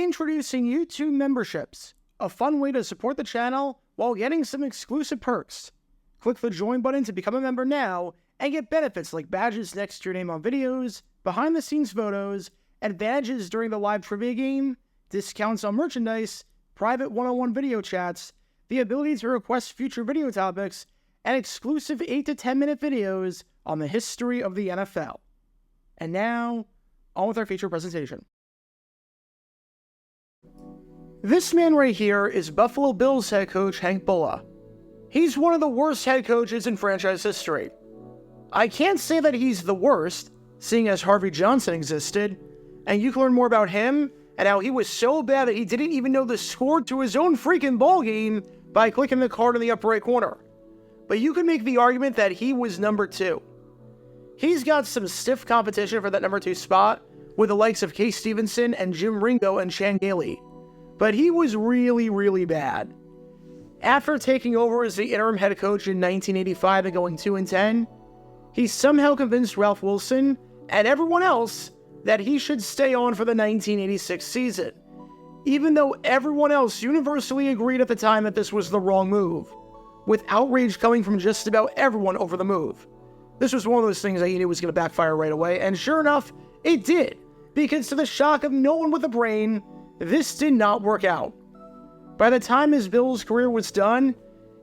Introducing YouTube memberships, a fun way to support the channel while getting some exclusive perks. Click the join button to become a member now and get benefits like badges next to your name on videos, behind-the-scenes photos, advantages during the live trivia game, discounts on merchandise, private one-on-one video chats, the ability to request future video topics, and exclusive 8 to 10 minute videos on the history of the NFL. And now, on with our feature presentation. This man right here is Buffalo Bills head coach Hank Bullough. He's one of the worst head coaches in franchise history. I can't say that he's the worst, seeing as Harvey Johnson existed, and you can learn more about him and how he was so bad that he didn't even know the score to his own freaking ball game by clicking the card in the upper right corner. But you can make the argument that he was number 2. He's got some stiff competition for that number 2 spot with the likes of Case Stevenson and Jim Ringo and Chan Gailey. But he was really bad. After taking over as the interim head coach in 1985 and going 2-10, he somehow convinced Ralph Wilson and everyone else that he should stay on for the 1986 season, even though everyone else universally agreed at the time that this was the wrong move, with outrage coming from just about everyone over the move. This was one of those things that you knew was going to backfire right away, and sure enough, it did, because to the shock of no one with a brain, this did not work out. By the time his Bills career was done,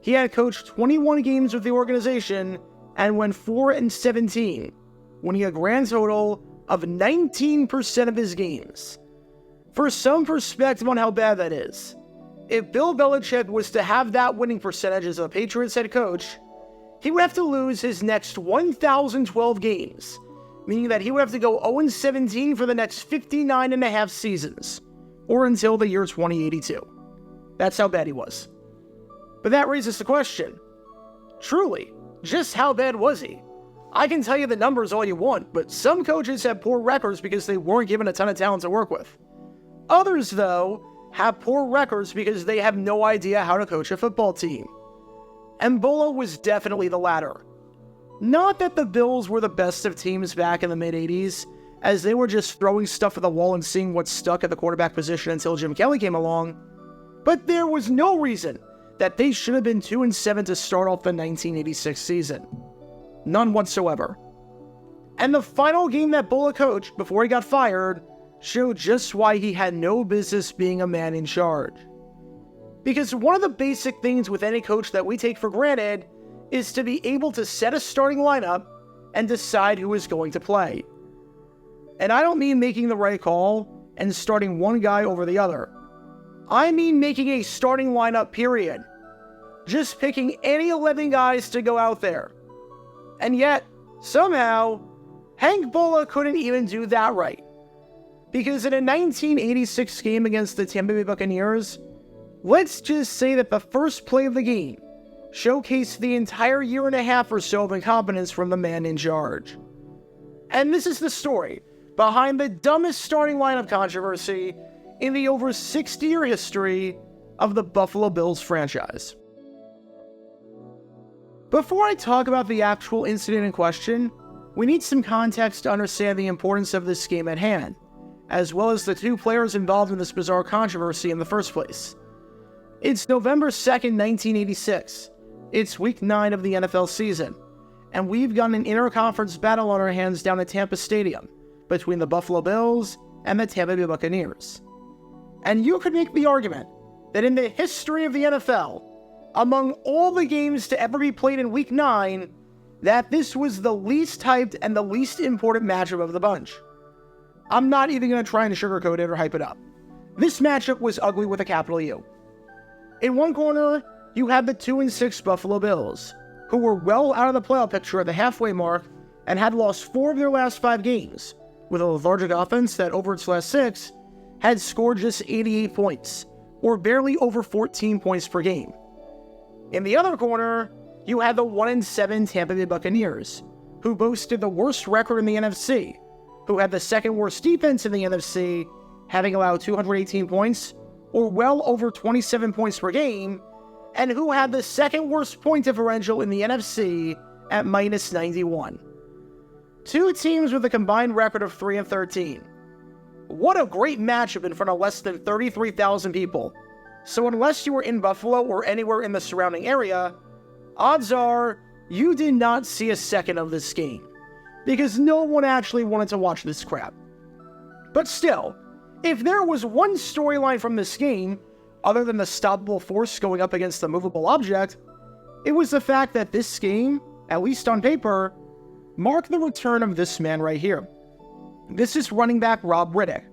he had coached 21 games with the organization and went 4-17, winning a grand total of 19% of his games. For some perspective on how bad that is, if Bill Belichick was to have that winning percentage as a Patriots head coach, he would have to lose his next 1,012 games, meaning that he would have to go 0-17 for the next 59 and a half seasons, or until the year 2082. That's how bad he was. But that raises the question, truly, just how bad was he? I can tell you the numbers all you want, but some coaches have poor records because they weren't given a ton of talent to work with. Others, though, have poor records because they have no idea how to coach a football team. And Bullough was definitely the latter. Not that the Bills were the best of teams back in the mid-80s, as they were just throwing stuff at the wall and seeing what stuck at the quarterback position until Jim Kelly came along, but there was no reason that they should have been 2-7 to start off the 1986 season. None whatsoever. And the final game that Bullough coached before he got fired showed just why he had no business being a man in charge. Because one of the basic things with any coach that we take for granted is to be able to set a starting lineup and decide who is going to play. And I don't mean making the right call and starting one guy over the other. I mean making a starting lineup, period. Just picking any 11 guys to go out there. And yet, somehow, Hank Bullough couldn't even do that right. Because in a 1986 game against the Tampa Bay Buccaneers, let's just say that the first play of the game showcased the entire year and a half or so of incompetence from the man in charge. And this is the story behind the dumbest starting lineup controversy in the over 60-year history of the Buffalo Bills franchise. Before I talk about the actual incident in question, we need some context to understand the importance of this game at hand, as well as the 2 players involved in this bizarre controversy in the first place. It's November 2nd, 1986. It's week 9 of the NFL season, and we've got an interconference battle on our hands down at Tampa Stadium between the Buffalo Bills and the Tampa Bay Buccaneers. And you could make the argument that in the history of the NFL, among all the games to ever be played in week 9, that this was the least hyped and the least important matchup of the bunch. I'm not even going to try and sugarcoat it or hype it up. This matchup was ugly with a capital U. In one corner, you had the 2-6 Buffalo Bills, who were well out of the playoff picture at the halfway mark and had lost 4 of their last 5 games, with a lethargic offense that over its last 6 had scored just 88 points, or barely over 14 points per game. In the other corner, you had the 1-7 Tampa Bay Buccaneers, who boasted the worst record in the NFC, who had the second worst defense in the NFC, having allowed 218 points, or well over 27 points per game, and who had the second worst point differential in the NFC at -91. 2 teams with a combined record of 3-13. What a great matchup in front of less than 33,000 people. So unless you were in Buffalo or anywhere in the surrounding area, odds are you did not see a second of this game, because no one actually wanted to watch this crap. But still, if there was one storyline from this game, other than the stoppable force going up against the movable object, it was the fact that this game, at least on paper, marked the return of this man right here. This is running back Robb Riddick,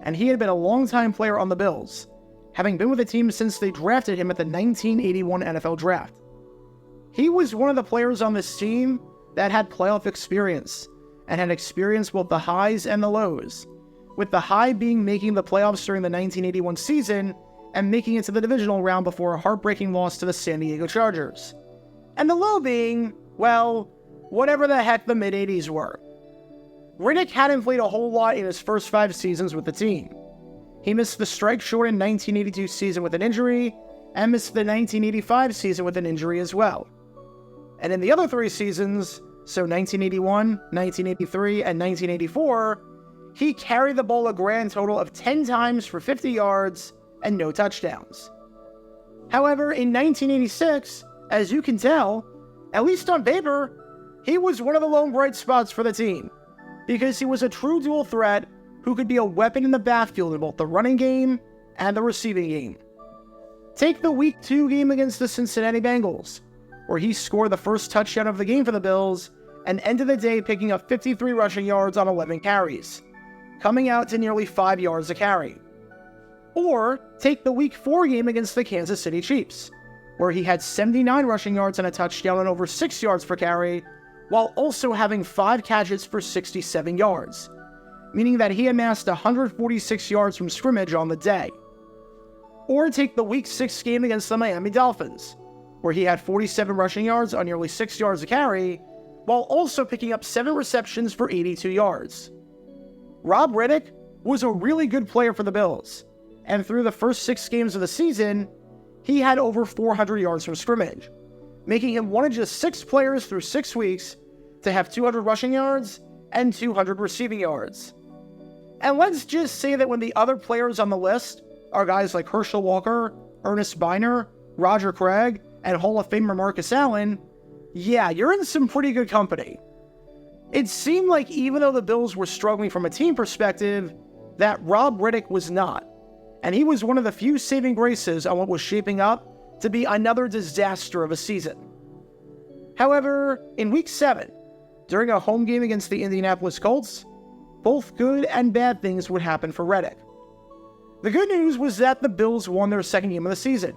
and he had been a longtime player on the Bills, having been with the team since they drafted him at the 1981 NFL Draft. He was one of the players on this team that had playoff experience, and had experienced both the highs and the lows, with the high being making the playoffs during the 1981 season and making it to the divisional round before a heartbreaking loss to the San Diego Chargers, and the low being, well, whatever the heck the mid-80s were. Riddick hadn't played a whole lot in his first 5 seasons with the team. He missed the strike-shortened 1982 season with an injury, and missed the 1985 season with an injury as well. And in the other 3 seasons, so 1981, 1983, and 1984, he carried the ball a grand total of 10 times for 50 yards and no touchdowns. However, in 1986, as you can tell, at least on paper, he was one of the lone bright spots for the team, because he was a true dual threat who could be a weapon in the backfield in both the running game and the receiving game. Take the Week 2 game against the Cincinnati Bengals, where he scored the first touchdown of the game for the Bills and ended the day picking up 53 rushing yards on 11 carries, coming out to nearly 5 yards a carry. Or take the Week 4 game against the Kansas City Chiefs, where he had 79 rushing yards and a touchdown and over 6 yards per carry, while also having 5 catches for 67 yards, meaning that he amassed 146 yards from scrimmage on the day. Or take the Week 6 game against the Miami Dolphins, where he had 47 rushing yards on nearly 6 yards a carry, while also picking up 7 receptions for 82 yards. Robb Riddick was a really good player for the Bills, and through the first 6 games of the season, he had over 400 yards from scrimmage, making him one of just 6 players through 6 weeks to have 200 rushing yards and 200 receiving yards. And let's just say that when the other players on the list are guys like Herschel Walker, Ernest Biner, Roger Craig, and Hall of Famer Marcus Allen, yeah, you're in some pretty good company. It seemed like even though the Bills were struggling from a team perspective, that Robb Riddick was not, and he was one of the few saving graces on what was shaping up to be another disaster of a season. However, in Week 7, during a home game against the Indianapolis Colts, both good and bad things would happen for Riddick. The good news was that the Bills won their second game of the season,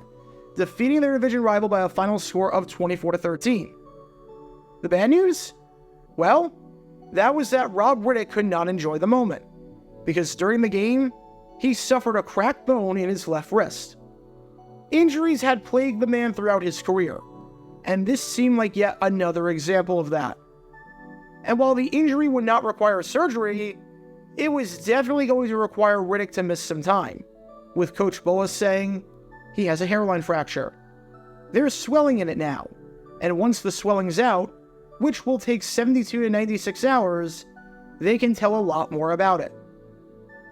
defeating their division rival by a final score of 24-13. The bad news? Well, that was that Robb Riddick could not enjoy the moment, because during the game, he suffered a cracked bone in his left wrist. Injuries had plagued the man throughout his career, and this seemed like yet another example of that. And while the injury would not require surgery, it was definitely going to require Riddick to miss some time, with Coach Bullough saying he has a hairline fracture. There's swelling in it now, and once the swelling's out, which will take 72 to 96 hours, they can tell a lot more about it.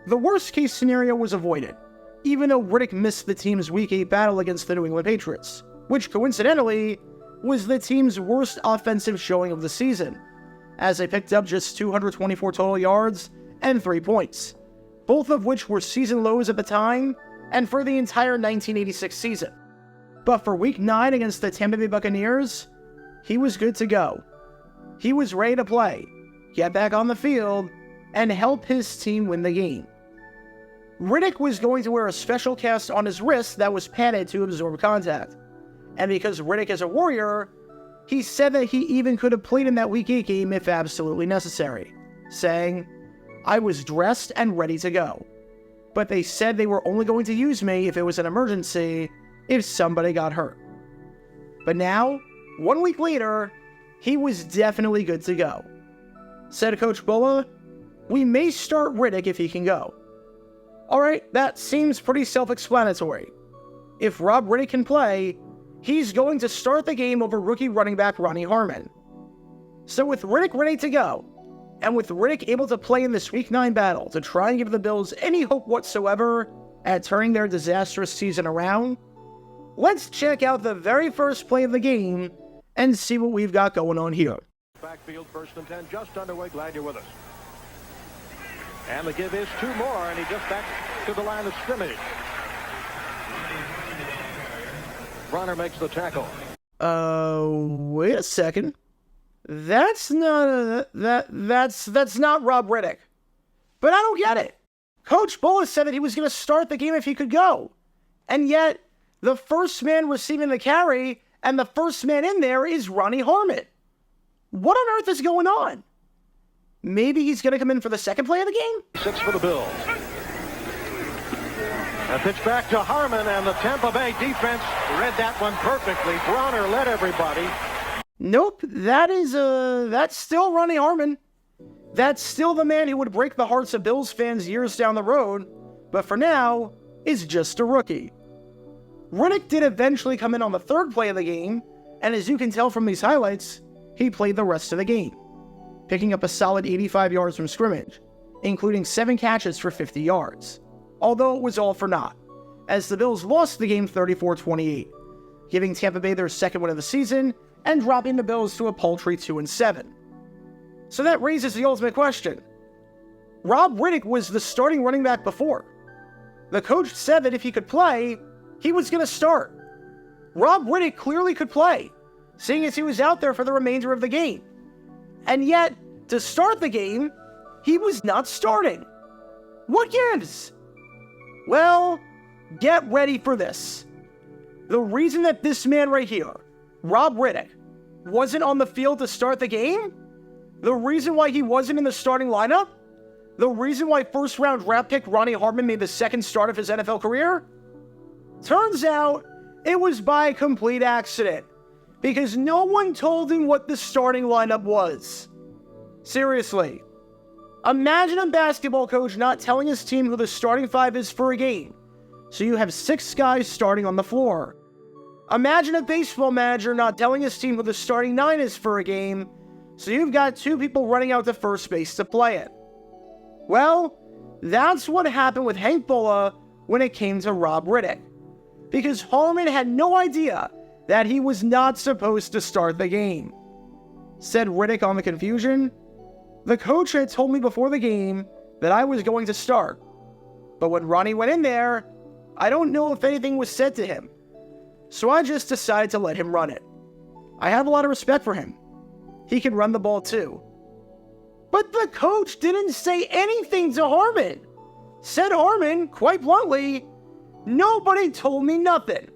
The worst case scenario was avoided, even though Riddick missed the team's Week 8 battle against the New England Patriots, which coincidentally was the team's worst offensive showing of the season, as they picked up just 224 total yards and 3 points, both of which were season lows at the time and for the entire 1986 season. But for Week 9 against the Tampa Bay Buccaneers, he was good to go. He was ready to play, get back on the field, and help his team win the game. Riddick was going to wear a special cast on his wrist that was padded to absorb contact, and because Riddick is a warrior, he said that he even could have played in that Week 8 game if absolutely necessary, saying, "I was dressed and ready to go, but they said they were only going to use me if it was an emergency, if somebody got hurt." But now, 1 week later, he was definitely good to go. Said Coach Bullough, "We may start Riddick if he can go." Alright, that seems pretty self-explanatory. If Robb Riddick can play, he's going to start the game over rookie running back Ronnie Harmon. So with Riddick ready to go, And with Riddick able to play in this Week 9 battle to try and give the Bills any hope whatsoever at turning their disastrous season around, let's check out the very first play of the game and see what we've got going on here. Backfield, 1st and 10, just underway. Glad you're with us. And the give is 2 more, and he just back to the line of scrimmage. Bronner makes the tackle. Wait a second. That's not that's not Robb Riddick. But I don't get it. Coach Bullough said that he was going to start the game if he could go. And yet, the first man receiving the carry and the first man in there is Ronnie Harmon. What on earth is going on? Maybe he's going to come in for the second play of the game? 6 for the Bills. A pitch back to Harmon, and the Tampa Bay defense read that one perfectly. Bronner led everybody. Nope, that's still Ronnie Harmon. That's still the man who would break the hearts of Bills fans years down the road, but for now, is just a rookie. Riddick did eventually come in on the third play of the game, and as you can tell from these highlights, he played the rest of the game, picking up a solid 85 yards from scrimmage, including 7 catches for 50 yards, although it was all for naught, as the Bills lost the game 34-28, giving Tampa Bay their second win of the season and dropping the Bills to a paltry 2-7. So that raises the ultimate question. Robb Riddick was the starting running back before. The coach said that if he could play, he was going to start. Robb Riddick clearly could play, seeing as he was out there for the remainder of the game. And yet, to start the game, he was not starting. What gives? Well, get ready for this. The reason that this man right here, Robb Riddick, wasn't on the field to start the game, the reason why he wasn't in the starting lineup, the reason why first-round draft pick Ronnie Harmon made the second start of his NFL career, turns out it was by complete accident, because no one told him what the starting lineup was. Seriously. Imagine a basketball coach not telling his team who the starting 5 is for a game, so you have 6 guys starting on the floor. Imagine a baseball manager not telling his team who the starting 9 is for a game, so you've got 2 people running out to first base to play it. Well, that's what happened with Hank Bullough when it came to Robb Riddick, because Harmon had no idea that he was not supposed to start the game. Said Riddick on the confusion, "The coach had told me before the game that I was going to start, but when Ronnie went in there, I don't know if anything was said to him, so I just decided to let him run it. I have a lot of respect for him. He can run the ball too." But the coach didn't say anything to Harmon. Said Harmon, quite bluntly, "Nobody told me nothing."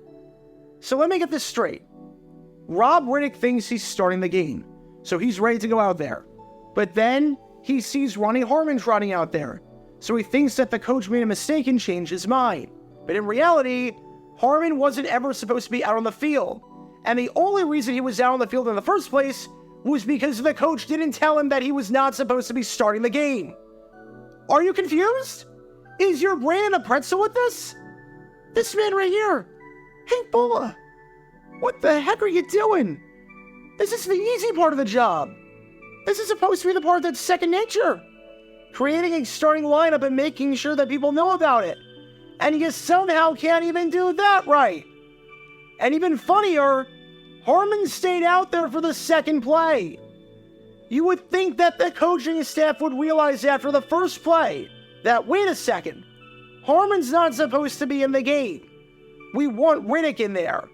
So let me get this straight. Robb Riddick thinks he's starting the game, so he's ready to go out there. But then he sees Ronnie Harmon trotting out there, so he thinks that the coach made a mistake and changed his mind. But in reality, Harmon wasn't ever supposed to be out on the field, and the only reason he was out on the field in the first place was because the coach didn't tell him that he was not supposed to be starting the game. Are you confused? Is your brain in a pretzel with this? This man right here, Hank Bullough. What the heck are you doing? This is the easy part of the job. This is supposed to be the part that's second nature. Creating a starting lineup and making sure that people know about it. And you somehow can't even do that right. And even funnier, Harmon stayed out there for the second play. You would think that the coaching staff would realize after the first play that, wait a second, Harmon's not supposed to be in the game. We want Riddick in there.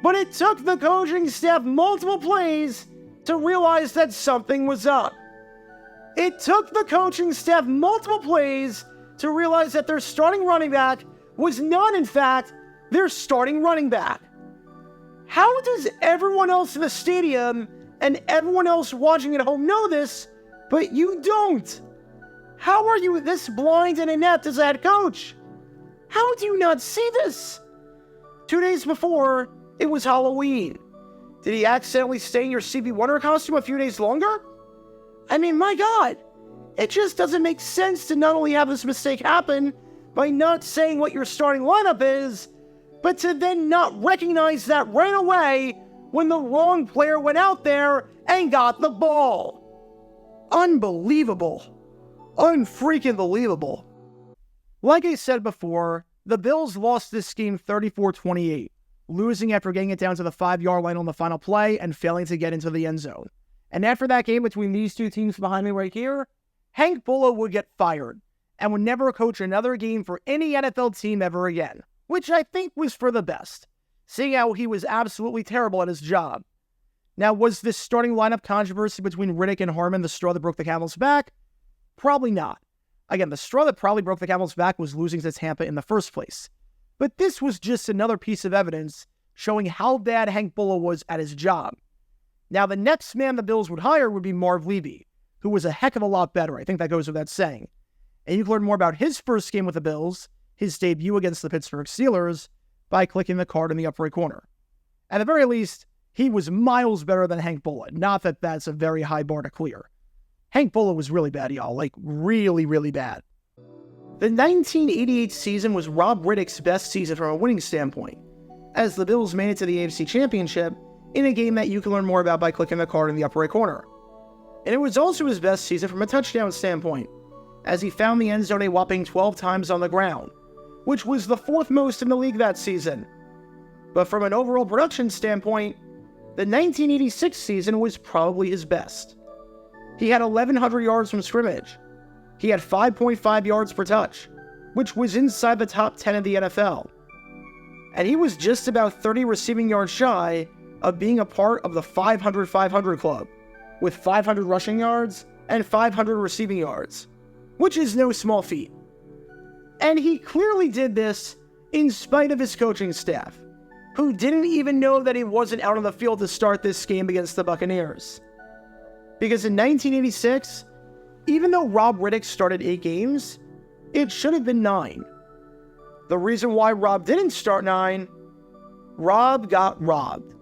But it took the coaching staff multiple plays to realize that something was up. It took the coaching staff multiple plays to realize that their starting running back was not, in fact, their starting running back. How does everyone else in the stadium and everyone else watching at home know this, but you don't? How are you this blind and inept as a head coach? How do you not see this? 2 days before, it was Halloween. Did he accidentally stay in your CB Wonder costume a few days longer? I mean, my God, it just doesn't make sense to not only have this mistake happen by not saying what your starting lineup is, but to then not recognize that right away when the wrong player went out there and got the ball. Unbelievable. Unfreaking believable. Like I said before, the Bills lost this game 34-28, losing after getting it down to the 5-yard line on the final play and failing to get into the end zone. And after that game between these two teams behind me right here, Hank Bullough would get fired and would never coach another game for any NFL team ever again, which I think was for the best, seeing how he was absolutely terrible at his job. Now, was this starting lineup controversy between Riddick and Harmon the straw that broke the camel's back? Probably not. Again, the straw that probably broke the camel's back was losing to Tampa in the first place. But this was just another piece of evidence showing how bad Hank Bullough was at his job. Now, the next man the Bills would hire would be Marv Levy, who was a heck of a lot better. I think that goes without saying. And you can learn more about his first game with the Bills, his debut against the Pittsburgh Steelers, by clicking the card in the upper right corner. At the very least, he was miles better than Hank Bullough. Not that that's a very high bar to clear. Hank Bullough was really bad, y'all. Like, really, really bad. The 1988 season was Robb Riddick's best season from a winning standpoint, as the Bills made it to the AFC Championship in a game that you can learn more about by clicking the card in the upper right corner. And it was also his best season from a touchdown standpoint, as he found the end zone a whopping 12 times on the ground, which was the 4th most in the league that season. But from an overall production standpoint, the 1986 season was probably his best. He had 1,100 yards from scrimmage. He had 5.5 yards per touch, which was inside the top 10 of the NFL. And he was just about 30 receiving yards shy of being a part of the 500-500 club, with 500 rushing yards and 500 receiving yards, which is no small feat. And he clearly did this in spite of his coaching staff, who didn't even know that he wasn't out on the field to start this game against the Buccaneers. Because in 1986, even though Robb Riddick started 8 games, it should have been 9. The reason why Robb didn't start 9, Robb got robbed.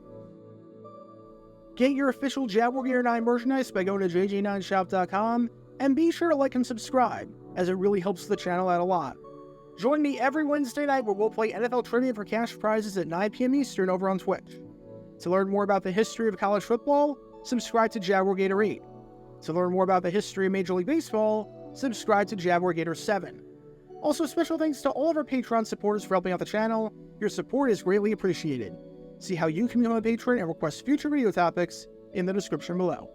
Get your official Jaguar Gear 9 merchandise by going to jj9shop.com, and be sure to like and subscribe, as it really helps the channel out a lot. Join me every Wednesday night where we'll play NFL Trivia for cash prizes at 9 p.m. Eastern over on Twitch. To learn more about the history of college football, subscribe to Jaguar Gator 8. To learn more about the history of Major League Baseball, subscribe to Jaguar Gator 7. Also, special thanks to all of our Patreon supporters for helping out the channel. Your support is greatly appreciated. See how you can become a patron and request future video topics in the description below.